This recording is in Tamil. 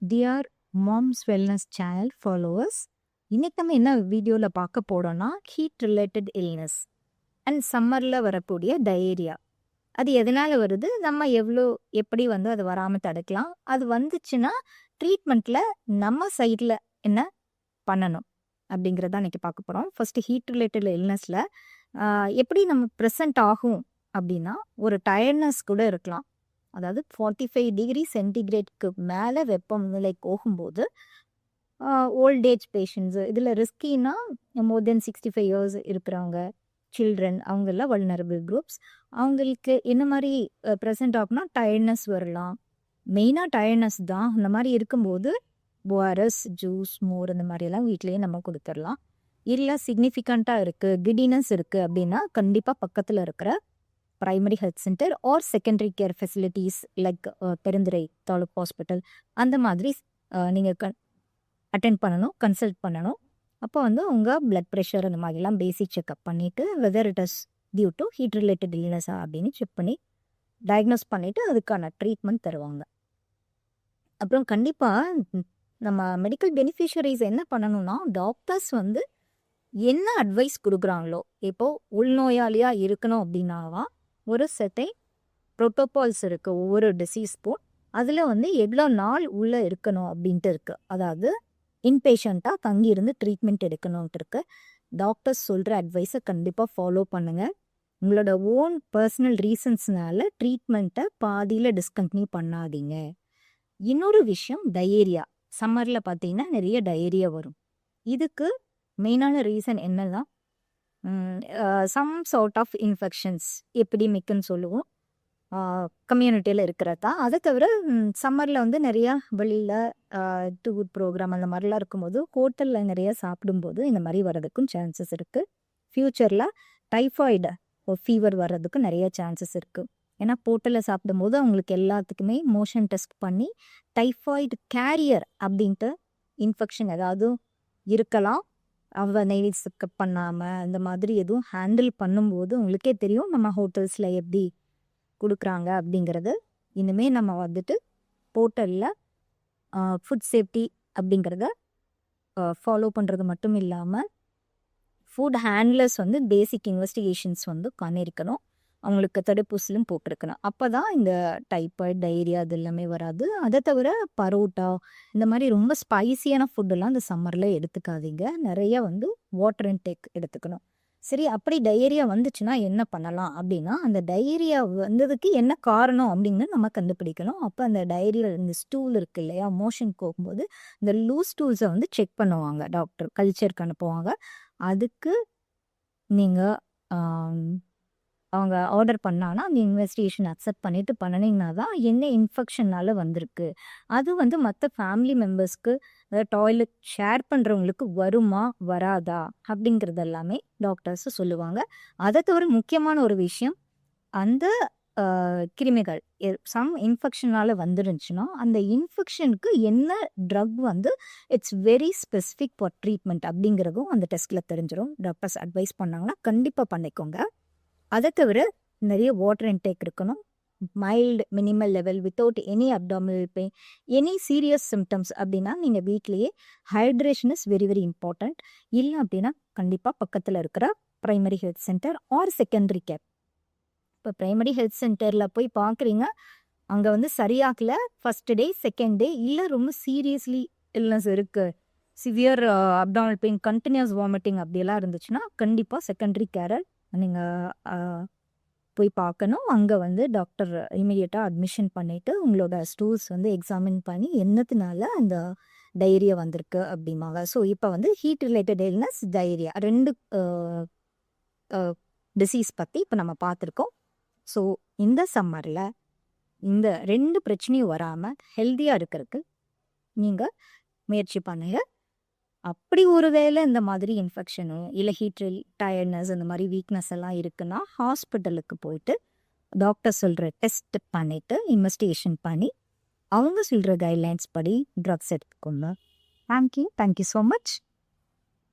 Dear moms wellness channel followers, இன்னைக்கு நம்ம என்ன வீடியோவில் பார்க்க போறோம்னா ஹீட் ரிலேட்டட் இல்னஸ் அண்ட் சம்மரில் வரக்கூடிய டயேரியா. அது எதனால் வருது, நம்ம எப்படி அது வராமல் தடுக்கலாம், அது வந்துச்சுன்னா ட்ரீட்மெண்ட்டில் நம்ம சைடில் என்ன பண்ணணும் அப்படிங்கிறத இன்னைக்கு பார்க்க போகிறோம். ஃபர்ஸ்ட் ஹீட் ரிலேட்டட் இல்னஸில் எப்படி நம்ம ப்ரெசண்ட் ஆகும் அப்படின்னா, ஒரு டயர்ட்னஸ் கூட இருக்கலாம். அதாவது 45 டிகிரி சென்டிகிரேட்க்கு மேலே வெப்பநிலை போகும்போது ஓல்ட் ஏஜ் பேஷண்ட்ஸு, இதில் ரிஸ்கின்னா மோர் தென் 65 இயர்ஸ் இருக்கிறவங்க, சில்ட்ரன், அவங்கெல்லாம் வல்னரபிள் குரூப்ஸ். அவங்களுக்கு என்ன மாதிரி ப்ரெசென்ட் ஆகும்னா டயர்ட்னஸ் வரலாம். மெயினாக டயர்ட்னஸ் தான். அந்த மாதிரி இருக்கும்போது ஓஆர்எஸ், ஜூஸ், மோர் இந்த மாதிரியெல்லாம் வீட்லேயே நம்ம கொடுத்துடலாம். இல்லை சிக்னிஃபிகண்ட்டாக இருக்குது, கிடினஸ் இருக்குது அப்படின்னா கண்டிப்பாக பக்கத்தில் இருக்கிற primary health centre or secondary care facilities like Perundurai taluk hospital அந்த மாதிரி நீங்கள் அட்டென்ட் பண்ணணும், கன்சல்ட் பண்ணணும். அப்போ உங்கள் பிளட் ப்ரெஷர் அந்த மாதிரிலாம் பேசிக் செக்அப் பண்ணிவிட்டு whether it is due to heat related இல்னஸா அப்படின்னு செக் பண்ணி டயக்னோஸ் பண்ணிவிட்டு அதுக்கான ட்ரீட்மெண்ட் தருவாங்க. அப்புறம் கண்டிப்பாக நம்ம மெடிக்கல் பெனிஃபிஷரிஸ் என்ன பண்ணணும்னா, டாக்டர்ஸ் என்ன அட்வைஸ் கொடுக்குறாங்களோ, இப்போது உள்நோயாளியாக இருக்கணும் அப்படின்னாவா ஒரு செட்டை ப்ரோட்டோகால்ஸ் இருக்குது ஒவ்வொரு டிசீஸ்க்கும். அதில் எவ்வளோ நாள் உள்ளே இருக்கணும் அப்படின்ட்டு இருக்குது. அதாவது இன்பேஷண்ட்டாக தங்கியிருந்து ட்ரீட்மெண்ட் எடுக்கணுன்ட்டு இருக்குது. டாக்டர்ஸ் சொல்கிற அட்வைஸை கண்டிப்பாக ஃபாலோ பண்ணுங்கள். உங்களோட ஓன் பர்சனல் ரீசன்ஸ்னால ட்ரீட்மெண்ட்டை பாதியில் டிஸ்கண்டினியூ பண்ணாதீங்க. இன்னொரு விஷயம், டயேரியா. சம்மரில் பார்த்தீங்கன்னா நிறைய டயேரியா வரும். இதுக்கு மெயினான ரீசன் என்னன்னா, சம் சார்ட் ஆஃப் இன்ஃபெக்ஷன்ஸ் எபிடமிக்னு சொல்லுவோம், கம்யூனிட்டியில் இருக்கிறதா. அதை தவிர சம்மரில் நிறையா வெளியில் டூர் ப்ரோக்ராம் அந்த மாதிரிலாம் இருக்கும்போது ஹோட்டலில் நிறையா சாப்பிடும்போது இந்த மாதிரி வர்றதுக்கும் சான்சஸ் இருக்குது. ஃப்யூச்சரில் டைஃபாய்டு ஃபீவர் வர்றதுக்கும் நிறைய சான்சஸ் இருக்குது. ஏன்னா ஹோட்டலில் சாப்பிடும்போது அவங்களுக்கு எல்லாத்துக்குமே மோஷன் டெஸ்ட் பண்ணி டைஃபாய்டு கேரியர் அப்படின்ட்டு இன்ஃபெக்ஷன் ஏதாவது இருக்கலாம். அவேர்னஸ் பண்ணாமல் இந்த மாதிரி எதுவும் ஹேண்டில் பண்ணும்போது உங்களுக்கே தெரியும் நம்ம ஹோட்டல்ஸில் எப்படி கொடுக்குறாங்க அப்படிங்கிறது. இனிமேல் நம்ம ஹோட்டலில் ஃபுட் சேஃப்டி அப்படிங்கிறத ஃபாலோ பண்ணுறது மட்டும் இல்லாமல் ஃபுட் ஹேண்ட்லர்ஸ் பேசிக் இன்வெஸ்டிகேஷன்ஸ் பண்ணியிருக்கணும். அவங்களுக்கு தடுப்பூசிலும் போட்டிருக்கணும். அப்போ தான் இந்த டைபாய்டு, டைரியா அது எல்லாமே வராது. அதை தவிர பரோட்டா இந்த மாதிரி ரொம்ப ஸ்பைசியான ஃபுட்டெல்லாம் இந்த சம்மரில் எடுத்துக்காதீங்க. நிறைய வாட்டர் இன்டேக் எடுத்துக்கணும். சரி, அப்படி டயேரியா வந்துச்சுன்னா என்ன பண்ணலாம் அப்படின்னா, அந்த டயேரியா வந்ததுக்கு என்ன காரணம் அப்படின்னு நம்ம கண்டுபிடிக்கணும். அப்போ அந்த டயரியா இந்த ஸ்டூல் இருக்குது இல்லையா, மோஷன் போகும்போது இந்த லூஸ் ஸ்டூல்ஸை செக் பண்ணுவாங்க டாக்டர், கல்ச்சருக்கு அனுப்புவாங்க. அதுக்கு நீங்கள் அவங்க ஆர்டர் பண்ணாங்கன்னா அந்த இன்வெஸ்டிகேஷன் அக்செப்ட் பண்ணிவிட்டு பண்ணினீங்கன்னா தான் என்ன இன்ஃபெக்ஷனால் வந்திருக்கு, அது மற்ற ஃபேமிலி மெம்பர்ஸ்க்கு, டாய்லெட் ஷேர் பண்ணுறவங்களுக்கு வருமா வராதா அப்படிங்கிறது எல்லாமே டாக்டர்ஸு சொல்லுவாங்க. அதை தவிர முக்கியமான ஒரு விஷயம், அந்த கிருமிகள் சம் இன்ஃபெக்ஷனால் வந்துருந்துச்சுன்னா அந்த இன்ஃபெக்ஷனுக்கு என்ன drug it's very specific for treatment அப்படிங்கிறதும் அந்த டெஸ்ட்டில் தெரிஞ்சிடும். டாக்டர்ஸ் அட்வைஸ் பண்ணாங்கன்னா கண்டிப்பாக பண்ணிக்கோங்க. அதை தவிர நிறைய வாட்டர் இன்டேக் இருக்கணும். Mild minimal level without any abdominal pain, any serious symptoms அப்படின்னா நீங்கள் வீட்லேயே hydration is very very important. இல்லை அப்படின்னா கண்டிப்பாக பக்கத்தில் இருக்கிற primary health centre or secondary care. இப்போ ப்ரைமரி ஹெல்த் சென்டரில் போய் பார்க்குறீங்க, அங்கே சரியாகல ஃபஸ்ட் டே செகண்ட் டே, இல்லை ரொம்ப சீரியஸ்லி இல்னஸ் இருக்குது, severe abdominal pain, continues vomiting அப்படியெல்லாம் இருந்துச்சுன்னா கண்டிப்பாக செகண்டரி கேரை நீங்கள் போய் பார்க்கணும். அங்கே டாக்டர் இமீடியட்டாக அட்மிஷன் பண்ணிவிட்டு உங்களோட ஸ்டூல்ஸ் எக்ஸாமின் பண்ணி என்னத்தினால அந்த டைரியா வந்திருக்கு அப்படிம்பாங்க. ஸோ இப்போ ஹீட் ரிலேட்டட் இல்னஸ், டைரியா ரெண்டு டிசீஸ் பற்றி இப்போ நம்ம பார்த்துருக்கோம். ஸோ இந்த சம்மரில் இந்த ரெண்டு பிரச்சனையும் வராமல் ஹெல்த்தியாக இருக்கிறதுக்கு நீங்கள் முயற்சி பண்ணுங்கள். அப்படி ஒருவேளை இந்த மாதிரி இன்ஃபெக்ஷனோ இல்லை ஹீட்ரில் டயர்ட்னஸ் இந்த மாதிரி வீக்னஸ் எல்லாம் இருக்குன்னா ஹாஸ்பிட்டலுக்கு போயிட்டு டாக்டர் சொல்கிற டெஸ்ட் பண்ணிவிட்டு இன்வெஸ்டிகேஷன் பண்ணி அவங்க சொல்கிற கைட்லைன்ஸ் படி ட்ரக்ஸ் எடுத்துக்கோங்க. Thank you so much.